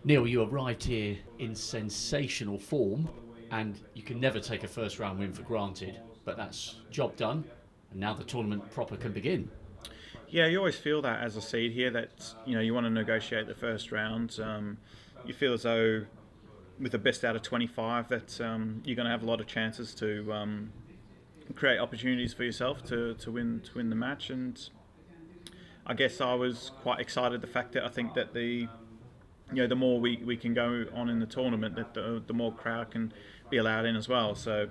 Neil, you arrived here in sensational form, and you can never take a first round win for granted, but that's job done, and now the tournament proper can begin. Yeah, you always feel that as a seed here that you want to negotiate the first round. You feel as though with the best out of 25 that you're going to have a lot of chances to create opportunities for yourself to win the match. And I guess I was quite excited the fact that I think that the more we can go on in the tournament, that the more crowd can be allowed in as well. So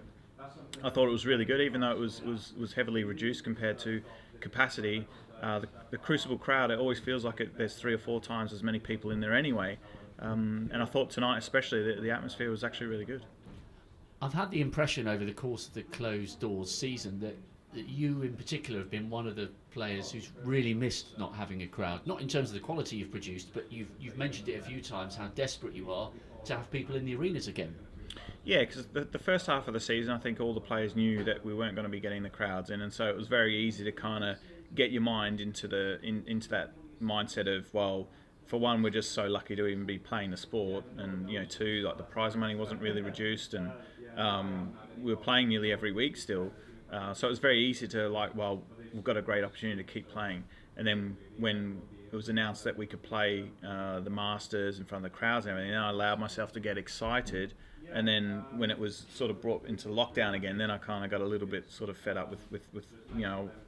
I thought it was really good, even though it was heavily reduced compared to capacity. The Crucible crowd, it always feels like there's 3 or 4 times as many people in there anyway. And I thought tonight especially the atmosphere was actually really good. I've had the impression over the course of the closed doors season that you in particular have been one of the players who's really missed not having a crowd. Not in terms of the quality you've produced, but you've mentioned it a few times how desperate you are to have people in the arenas again. Yeah, because the first half of the season, I think all the players knew that we weren't going to be getting the crowds in, and so it was very easy to kind of get your mind into into that mindset of, well, for one, we're just so lucky to even be playing the sport, and two, like the prize money wasn't really reduced, and we were playing nearly every week still, so it was very easy to well, we've got a great opportunity to keep playing. And then when it was announced that we could play the Masters in front of the crowds and everything, then I allowed myself to get excited. And then when it was sort of brought into lockdown again, then I kind of got a little bit sort of fed up with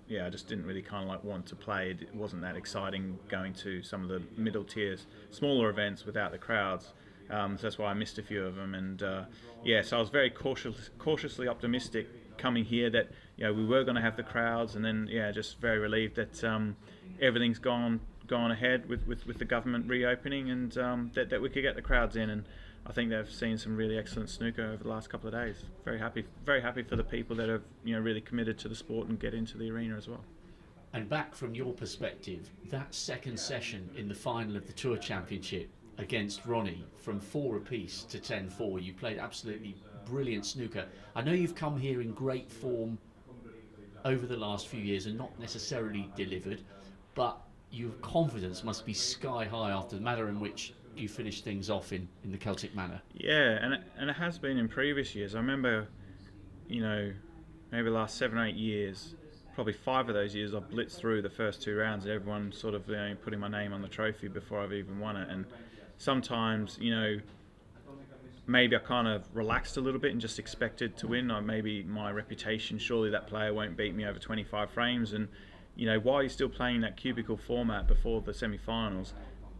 I just didn't really kind of want to play. It wasn't that exciting going to some of the middle tiers, smaller events without the crowds. So that's why I missed a few of them. And so I was very cautiously optimistic coming here that we were going to have the crowds, and then just very relieved that everything's gone ahead with the government reopening, and that we could get the crowds in. And I think they've seen some really excellent snooker over the last couple of days. Very happy for the people that have really committed to the sport and get into the arena as well. And back from your perspective, that second session in the final of the Tour Championship against Ronnie, from 4 apiece to 10-4, you played absolutely brilliant snooker. I know you've come here in great form over the last few years and not necessarily delivered, but your confidence must be sky high after the manner in which you finished things off in the Celtic manner. Yeah, and it has been in previous years. I remember, maybe the last 7 or 8 years, probably 5 of those years I've blitzed through the first 2 rounds, and everyone sort of putting my name on the trophy before I've even won it. And sometimes, maybe I kind of relaxed a little bit and just expected to win. Or maybe my reputation, surely that player won't beat me over 25 frames. And, while you're still playing that cubicle format before the semi-finals,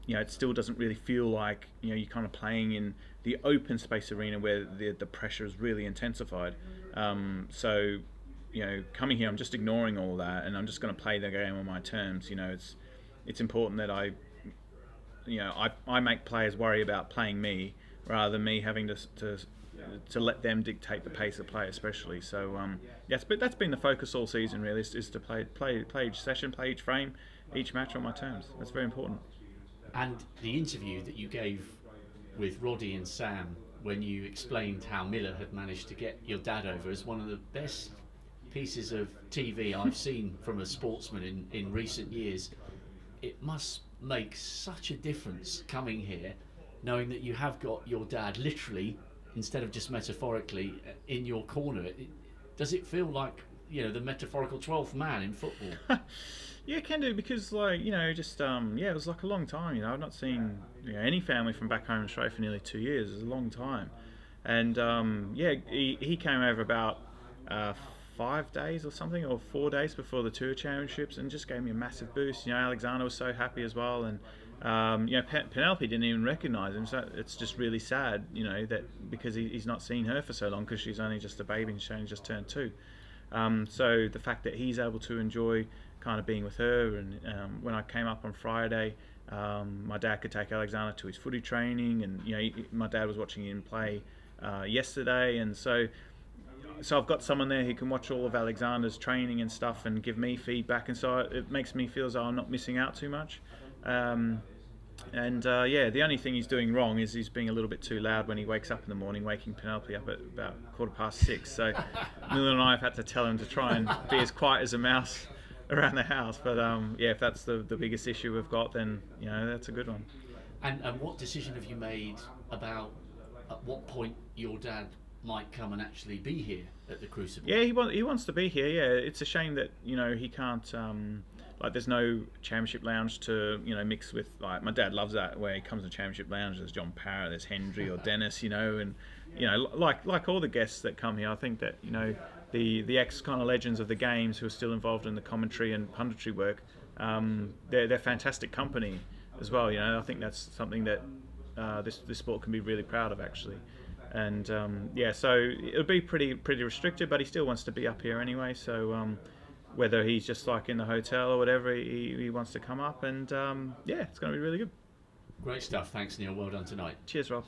it still doesn't really feel like, you're kind of playing in the open space arena where the pressure is really intensified. So, coming here, I'm just ignoring all that, and I'm just going to play the game on my terms. It's important that I make players worry about playing me rather than me having to let them dictate the pace of play, especially. So but that's been the focus all season really, is to play each session, play each frame, each match on my terms. That's very important. And the interview that you gave with Roddy and Sam when you explained how Miller had managed to get your dad over is one of the best pieces of TV I've seen from a sportsman in recent years. It must make such a difference coming here, knowing that you have got your dad literally, instead of just metaphorically, in your corner. Does it feel like, the metaphorical 12th man in football? Yeah, it can do, because it was like a long time. I've not seen any family from back home in Australia for nearly 2 years. It's a long time. And he came over about 5 days or something, or 4 days before the Tour Championships, and just gave me a massive boost. Alexander was so happy as well, and Penelope didn't even recognise him. So it's just really sad, that because he's not seen her for so long, because she's only just a baby and she's only just turned 2. So the fact that he's able to enjoy kind of being with her, and when I came up on Friday, my dad could take Alexander to his footy training, and my dad was watching him play yesterday, and so I've got someone there who can watch all of Alexander's training and stuff and give me feedback, and so it makes me feel as though I'm not missing out too much. The only thing he's doing wrong is he's being a little bit too loud when he wakes up in the morning, waking Penelope up at about 6:15. So Miller and I have had to tell him to try and be as quiet as a mouse around the house. But if that's the biggest issue we've got, then that's a good one. And what decision have you made about at what point your dad might come and actually be here at the Crucible? Yeah, he wants to be here. Yeah, it's a shame that he can't. Like, there's no Championship Lounge to mix with. Like, my dad loves that, where he comes to Championship Lounge. There's John Parrott, there's Hendry or Dennis, and like all the guests that come here. I think that the ex kind of legends of the games who are still involved in the commentary and punditry work. They're fantastic company as well. I think that's something that this sport can be really proud of, actually. And so it'll be pretty restricted, but he still wants to be up here anyway. So whether he's just like in the hotel or whatever, he wants to come up, and it's going to be really good. Great stuff. Thanks, Neil. Well done tonight. Cheers, Rob.